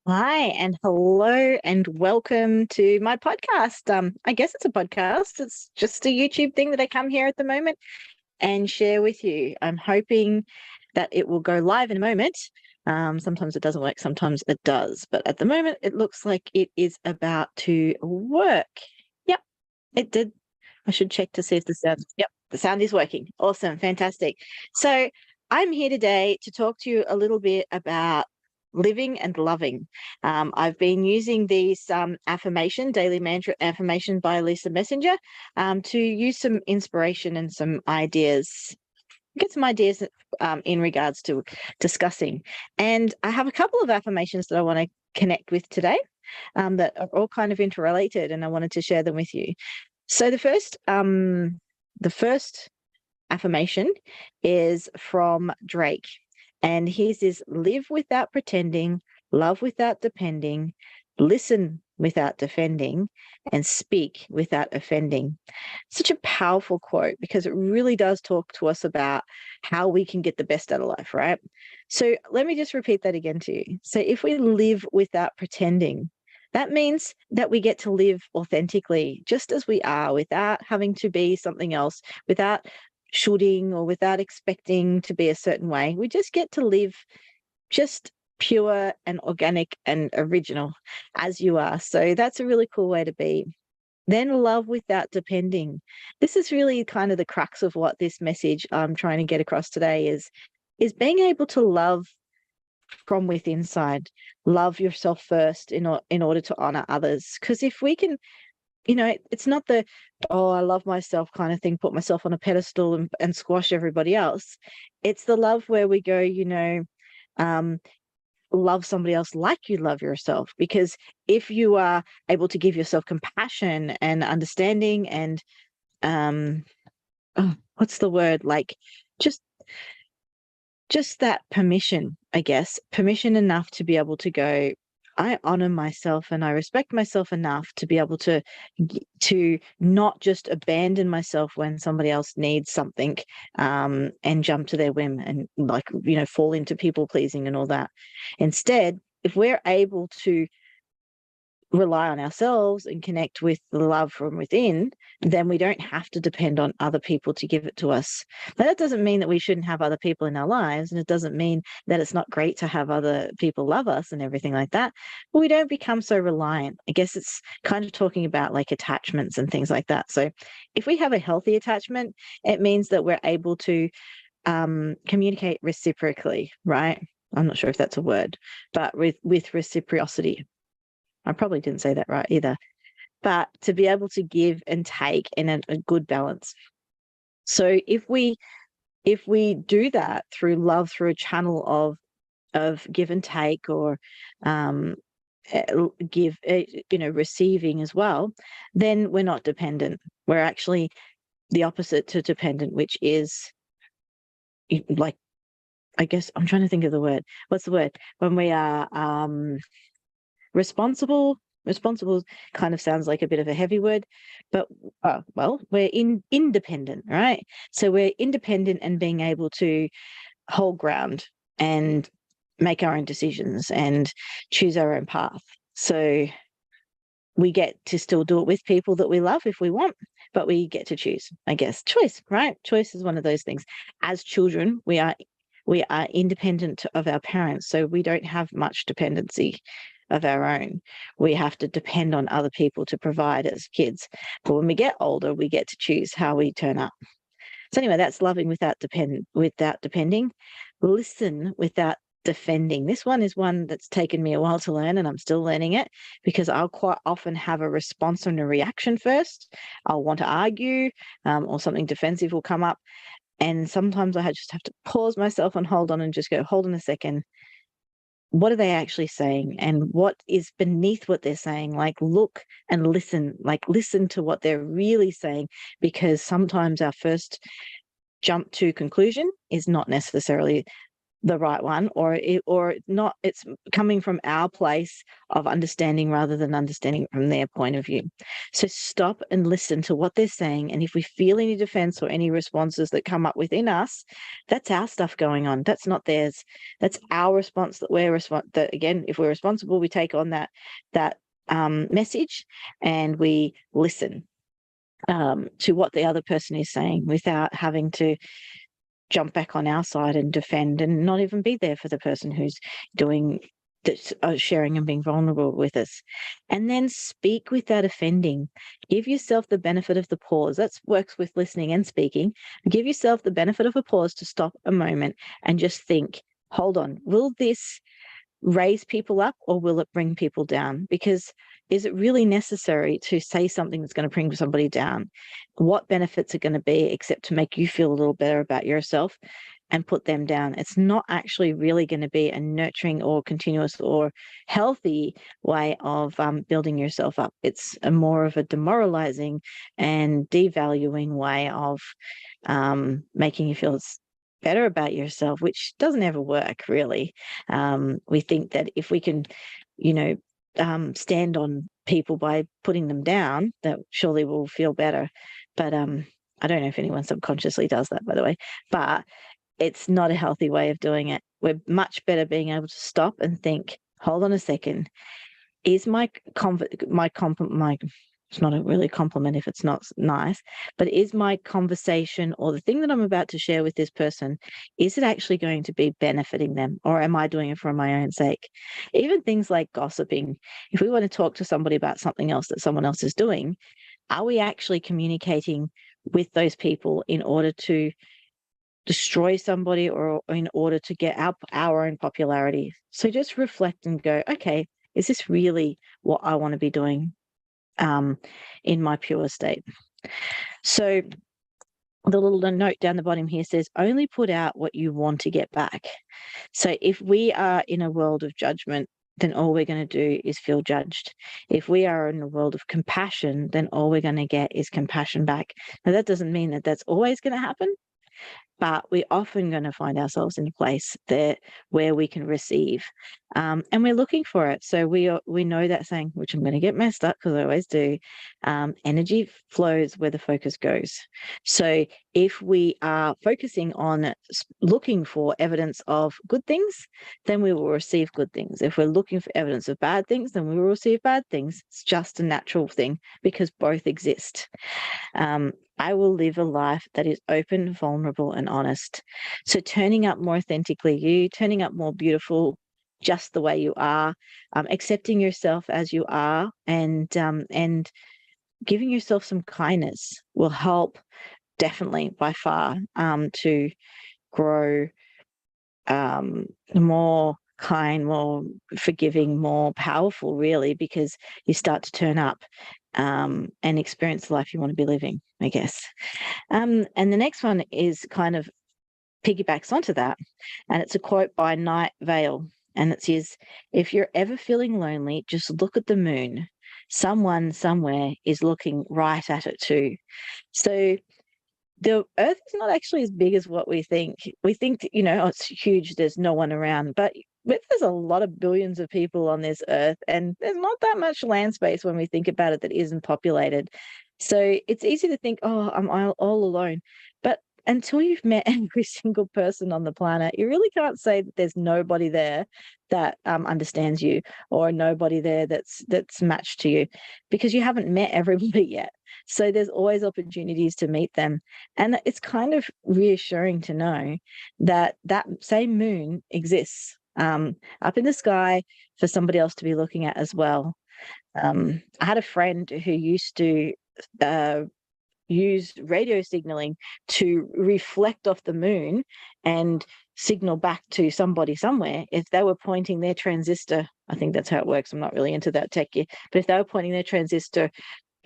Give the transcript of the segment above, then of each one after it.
Hi and hello and welcome to my podcast. I guess it's a podcast. It's just a YouTube thing that I come here at the moment and share with you. I'm hoping that it will go live in a moment. Sometimes it doesn't work, sometimes it does. But at the moment, it looks like it is about to work. Yep, it did. I should check to see if the sound. Yep, the sound is working. Awesome, fantastic. So I'm here today to talk to you a little bit about living and loving. I've been using these affirmation, daily mantra affirmation by Lisa Messenger, to use some inspiration and some ideas, get some ideas in regards to discussing. And I have a couple of affirmations that I want to connect with today, that are all kind of interrelated, and I wanted to share them with you. So the first affirmation is from Drake, and his is live without pretending, love without depending, listen without defending, and speak without offending. Such a powerful quote because it really does talk to us about how we can get the best out of life, right? So let me just repeat that again to you. So if we live without pretending, that means that we get to live authentically, just as we are, without having to be something else, without shoulding or without expecting to be a certain way. We just get to live just pure and organic and original as you are. So that's a really cool way to be. Then love without depending. This is really kind of the crux of what this message I'm trying to get across today is being able to love from within inside. Love yourself first in order to honor others. Because if we can, it's not the, oh, I love myself kind of thing, put myself on a pedestal and squash everybody else. It's the love where we go, um, love somebody else like you love yourself. Because if you are able to give yourself compassion and understanding and, what's the word? Like just just that permission, I guess, permission enough to be able to go, I honor myself and I respect myself enough to be able to not just abandon myself when somebody else needs something, and jump to their whim and, like, fall into people pleasing and all that. Instead, if we're able to rely on ourselves and connect with the love from within, then we don't have to depend on other people to give it to us. But that doesn't mean that we shouldn't have other people in our lives, and it doesn't mean that it's not great to have other people love us and everything like that. But we don't become so reliant. I guess it's kind of talking about like attachments and things like that. So if we have a healthy attachment, it means that we're able to communicate reciprocally, right? I'm not sure if that's a word, but with reciprocity. I probably didn't say that right either. But to be able to give and take in a good balance. So if we do that through love, through a channel of give and take, or um, give, receiving as well, then we're not dependent. We're actually the opposite to dependent, which is like, I guess I'm trying to think of the word. What's the word? When we are responsible. Responsible kind of sounds like a bit of a heavy word, but well, we're independent, right? So we're independent and being able to hold ground and make our own decisions and choose our own path. So we get to still do it with people that we love if we want, but we get to choose, I guess. Choice, right? Choice is one of those things. As children, we are independent of our parents, so we don't have much dependency of our own. We have to depend on other people to provide as kids. But when we get older, we get to choose how we turn up. So anyway, that's loving without depending. Listen without defending. This one is one that's taken me a while to learn, and I'm still learning it, because I'll quite often have a response and a reaction first. I'll want to argue, or something defensive will come up. And sometimes I just have to pause myself and hold on and just go, hold on a second. What are they actually saying? And what is beneath what they're saying? Like, look and listen, like, listen to what they're really saying, because sometimes our first jump to conclusion is not necessarily the right one, or not, it's coming from our place of understanding rather than understanding from their point of view. So stop and listen to what they're saying, and if we feel any defense or any responses that come up within us, that's our stuff going on, that's not theirs. That's our response, that again, if we're responsible, we take on that message, and we listen to what the other person is saying without having to jump back on our side and defend and not even be there for the person who's doing that's sharing and being vulnerable with us. And then speak without offending. Give yourself the benefit of the pause. That works with listening and speaking. Give yourself the benefit of a pause to stop a moment and just think, hold on, will this raise people up or will it bring people down? Because is it really necessary to say something that's going to bring somebody down? What benefits are going to be except to make you feel a little better about yourself and put them down? It's not actually really going to be a nurturing or continuous or healthy way of building yourself up. It's a more of a demoralizing and devaluing way of making you feel better about yourself, which doesn't ever work, really. We think that if we can, stand on people by putting them down, that surely we'll feel better. But I don't know if anyone subconsciously does that, by the way, but it's not a healthy way of doing it. We're much better being able to stop and think, hold on a second, is it's not a really compliment if it's not nice, but is my conversation or the thing that I'm about to share with this person, is it actually going to be benefiting them, or am I doing it for my own sake? Even things like gossiping. If we want to talk to somebody about something else that someone else is doing, are we actually communicating with those people in order to destroy somebody or in order to get our own popularity? So just reflect and go, okay, is this really what I want to be doing in my pure state? So the little note down the bottom here says, only put out what you want to get back. So if we are in a world of judgment, then all we're going to do is feel judged. If we are in a world of compassion, then all we're going to get is compassion back. Now, that doesn't mean that that's always going to happen, but we're often going to find ourselves in a place there where we can receive, and we're looking for it. So we know that saying, which I'm going to get messed up because I always do. Energy flows where the focus goes. So if we are focusing on looking for evidence of good things, then we will receive good things. If we're looking for evidence of bad things, then we will receive bad things. It's just a natural thing because both exist. I will live a life that is open, vulnerable, and honest. So turning up more authentically you, turning up more beautiful, just the way you are, accepting yourself as you are, and giving yourself some kindness will help definitely by far to grow more kind, more forgiving, more powerful, really, because you start to turn up and experience the life you want to be living, I guess. And the next one is kind of piggybacks onto that, and it's a quote by Night Vale, and it says, if you're ever feeling lonely, just look at the moon. Someone somewhere is looking right at it too. So the Earth is not actually as big as what we think. We think, oh, it's huge, there's no one around, but there's a lot of billions of people on this Earth, and there's not that much land space when we think about it that isn't populated. So it's easy to think, oh, I'm all alone. But until you've met every single person on the planet, you really can't say that there's nobody there that understands you, or nobody there that's matched to you, because you haven't met everybody yet. So there's always opportunities to meet them. And it's kind of reassuring to know that that same moon exists up in the sky for somebody else to be looking at as well. I had a friend who used to use radio signaling to reflect off the moon and signal back to somebody somewhere. If they were pointing their transistor, I think that's how it works, I'm not really into that tech yet, but if they were pointing their transistor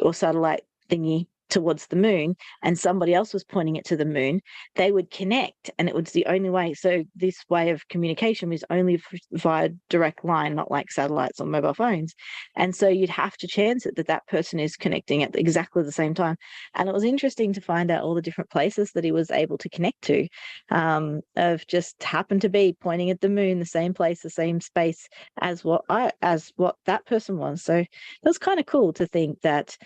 or satellite thingy towards the moon and somebody else was pointing it to the moon, they would connect, and it was the only way. So this way of communication was only via direct line, not like satellites or mobile phones. And so you'd have to chance it that that person is connecting at exactly the same time. And it was interesting to find out all the different places that he was able to connect to, of just happened to be pointing at the moon, the same place, the same space as what that person was. So it was kind of cool to think that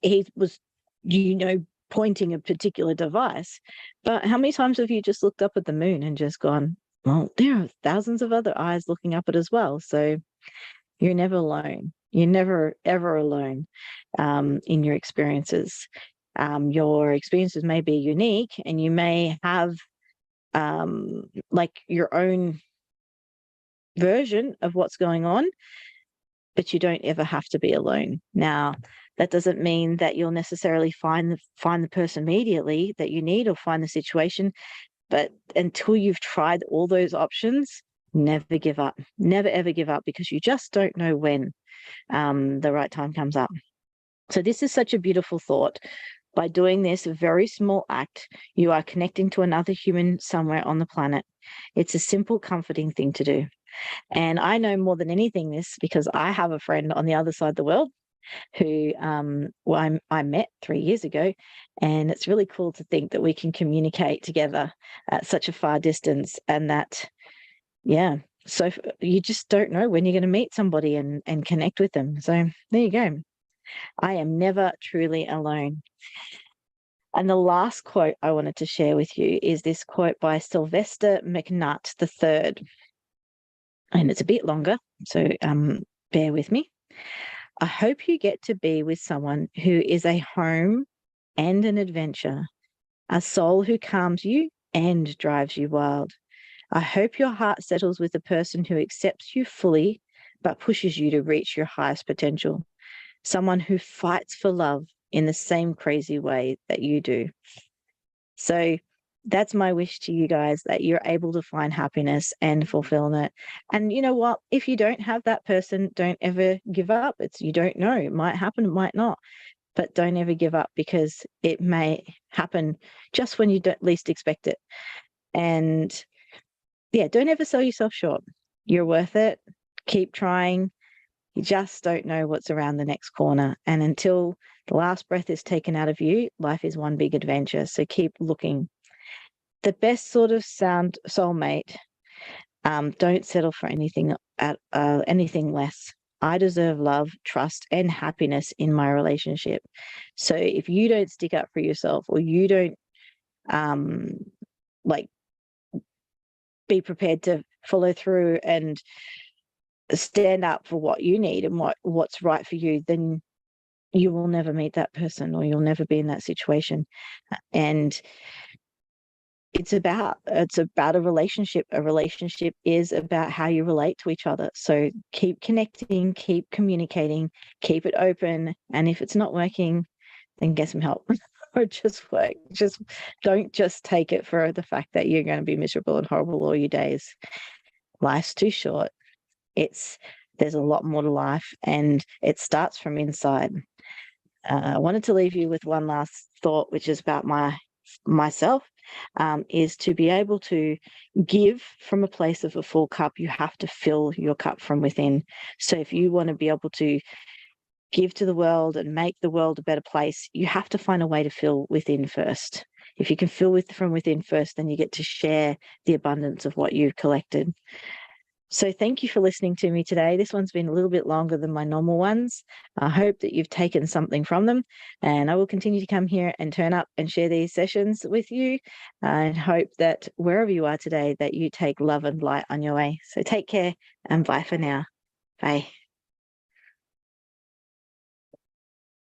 he was, pointing a particular device. But how many times have you just looked up at the moon and just gone, well, there are thousands of other eyes looking up at it as well. So you're never alone. You're never, ever alone in your experiences. Your experiences may be unique, and you may have like your own version of what's going on, but you don't ever have to be alone. Now, that doesn't mean that you'll necessarily find the person immediately that you need, or find the situation, but until you've tried all those options, never give up. Never ever give up, because you just don't know when the right time comes up. So this is such a beautiful thought. By doing this very small act, you are connecting to another human somewhere on the planet. It's a simple, comforting thing to do. And I know more than anything this because I have a friend on the other side of the world who I met 3 years ago, and it's really cool to think that we can communicate together at such a far distance, and that, yeah, so you just don't know when you're going to meet somebody and connect with them. So there you go. I am never truly alone. And the last quote I wanted to share with you is this quote by Sylvester McNutt III. And it's a bit longer, so bear with me. I hope you get to be with someone who is a home and an adventure, a soul who calms you and drives you wild. I hope your heart settles with a person who accepts you fully but pushes you to reach your highest potential, someone who fights for love in the same crazy way that you do. So that's my wish to you guys, that you're able to find happiness and fulfillment. And you know what? If you don't have that person, don't ever give up. You don't know. It might happen, it might not. But don't ever give up, because it may happen just when you don't least expect it. And yeah, don't ever sell yourself short. You're worth it. Keep trying. You just don't know what's around the next corner. And until the last breath is taken out of you, life is one big adventure. So keep looking. The best sort of soulmate, don't settle for anything less. I deserve love, trust, and happiness in my relationship. So if you don't stick up for yourself, or you don't like be prepared to follow through and stand up for what you need and what's right for you, then you will never meet that person, or you'll never be in that situation. And it's about a relationship. A relationship is about how you relate to each other. So keep connecting, keep communicating, keep it open. And if it's not working, then get some help. Or just work. Just don't just take it for the fact that you're going to be miserable and horrible all your days. Life's too short. There's a lot more to life, and it starts from inside. I wanted to leave you with one last thought, which is about myself, is to be able to give from a place of a full cup. You have to fill your cup from within. So if you want to be able to give to the world and make the world a better place, you have to find a way to fill within first. If you can fill from within first, then you get to share the abundance of what you've collected. So thank you for listening to me today. This one's been a little bit longer than my normal ones. I hope that you've taken something from them, and I will continue to come here and turn up and share these sessions with you, and hope that wherever you are today, that you take love and light on your way. So take care, and bye for now. Bye.